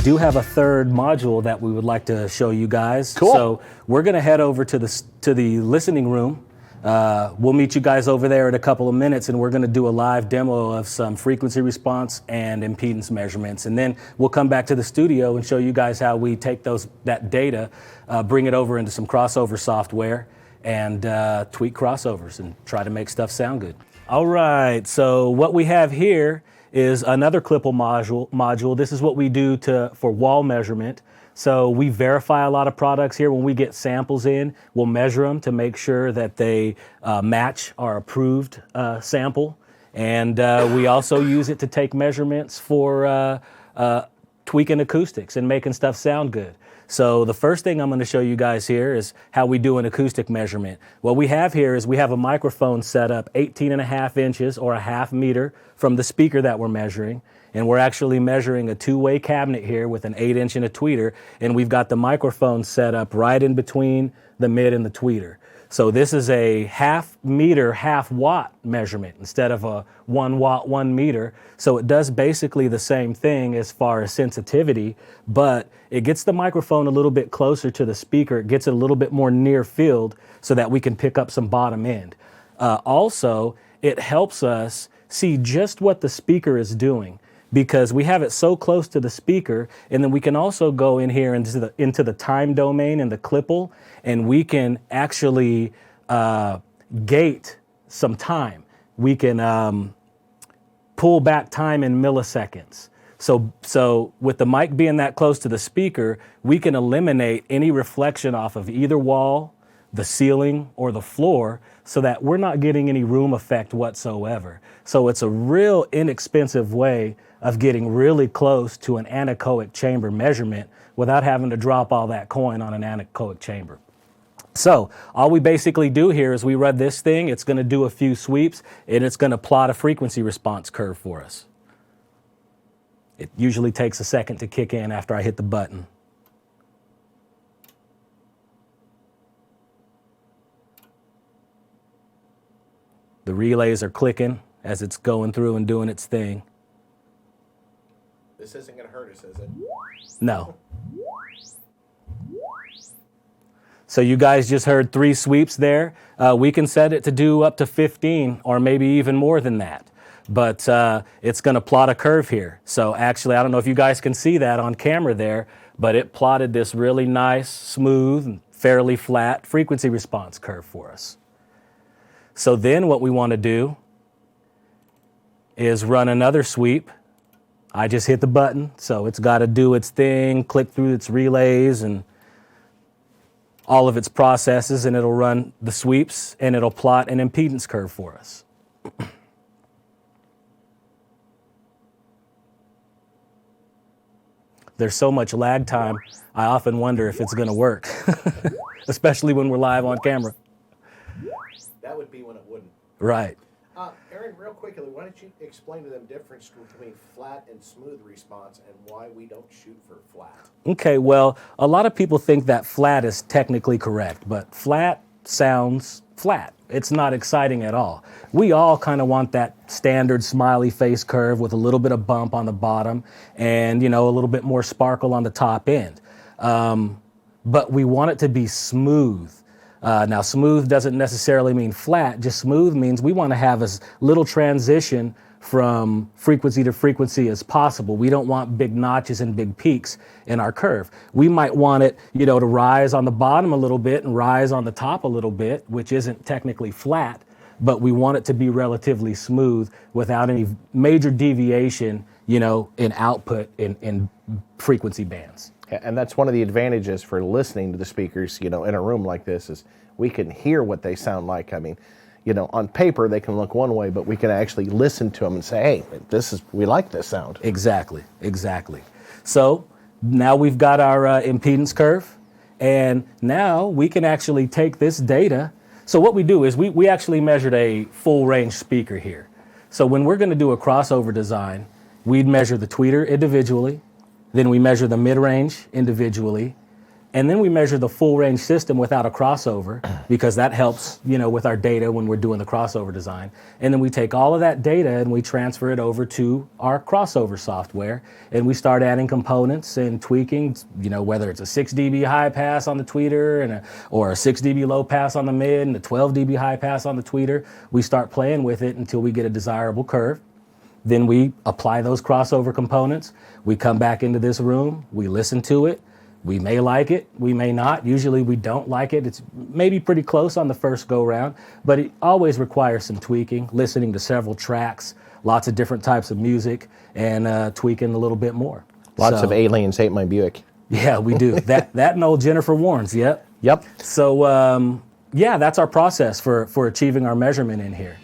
do have a third module that we would like to show you guys. Cool. So we're going to head over to the listening room. We'll meet you guys over there in a couple of minutes, and we're going to do a live demo of some frequency response and impedance measurements. And then we'll come back to the studio and show you guys how we take that data, bring it over into some crossover software, and tweak crossovers and try to make stuff sound good. All right, so what we have here is another Clipple module. This is what we do for wall measurement. So we verify a lot of products here. When we get samples in, we'll measure them to make sure that they match our approved sample. And we also use it to take measurements for tweaking acoustics and making stuff sound good. So the first thing I'm going to show you guys here is how we do an acoustic measurement. What we have here is we have a microphone set up 18.5 inches or a half meter from the speaker that we're measuring. And we're actually measuring a two-way cabinet here with an 8-inch and a tweeter. And we've got the microphone set up right in between the mid and the tweeter. So this is a half meter, half watt measurement instead of a 1 watt, 1 meter. So it does basically the same thing as far as sensitivity, but it gets the microphone a little bit closer to the speaker. It gets it a little bit more near field so that we can pick up some bottom end. Also, it helps us see just what the speaker is doing, because we have it so close to the speaker, and then we can also go in here into the time domain in the Clipple, and we can actually gate some time. We can pull back time in milliseconds. So with the mic being that close to the speaker, we can eliminate any reflection off of either wall, the ceiling, or the floor, so that we're not getting any room effect whatsoever. So it's a real inexpensive way of getting really close to an anechoic chamber measurement without having to drop all that coin on an anechoic chamber. So all we basically do here is we run this thing, it's going to do a few sweeps, and it's going to plot a frequency response curve for us. It usually takes a second to kick in after I hit the button. The relays are clicking as it's going through and doing its thing. This isn't going to hurt us, is it? No. So you guys just heard 3 sweeps there. We can set it to do up to 15 or maybe even more than that. But it's going to plot a curve here. So actually, I don't know if you guys can see that on camera there, but it plotted this really nice, smooth, and fairly flat frequency response curve for us. So then what we want to do is run another sweep. I just hit the button, so it's got to do its thing, click through its relays and all of its processes, and it'll run the sweeps, and it'll plot an impedance curve for us. There's so much lag time, I often wonder if it's going to work, especially when we're live on camera. That would be when it wouldn't. Right. Aaron, real quickly, why don't you explain to them the difference between flat and smooth response and why we don't shoot for flat? Okay, well, a lot of people think that flat is technically correct, but flat sounds flat. It's not exciting at all. We all kind of want that standard smiley face curve with a little bit of bump on the bottom and, a little bit more sparkle on the top end. But we want it to be smooth. Now, smooth doesn't necessarily mean flat. Just smooth means we want to have as little transition from frequency to frequency as possible. We don't want big notches and big peaks in our curve. We might want it, to rise on the bottom a little bit and rise on the top a little bit, which isn't technically flat, but we want it to be relatively smooth without any major deviation, in output in frequency bands. And that's one of the advantages for listening to the speakers, in a room like this, is we can hear what they sound like. I mean, on paper they can look one way, but we can actually listen to them and say, hey, we like this sound. Exactly. So now we've got our impedance curve, and now we can actually take this data. So what we do is we actually measured a full range speaker here. So when we're going to do a crossover design, we'd measure the tweeter individually, then we measure the mid-range individually, And then we measure the full range system without a crossover, because that helps, with our data when we're doing the crossover design. And then we take all of that data and we transfer it over to our crossover software, and we start adding components and tweaking, whether it's a 6 dB high pass on the tweeter or a 6 dB low pass on the mid and a 12 dB high pass on the tweeter. We start playing with it until we get a desirable curve. Then we apply those crossover components. We come back into this room, we listen to it. We may like it, we may not. Usually we don't like it. It's maybe pretty close on the first go round, but it always requires some tweaking, listening to several tracks, lots of different types of music, and tweaking a little bit more. Lots of aliens hate my Buick. Yeah, we do. that and old Jennifer Warnes, yep. Yep. So, that's our process for achieving our measurement in here.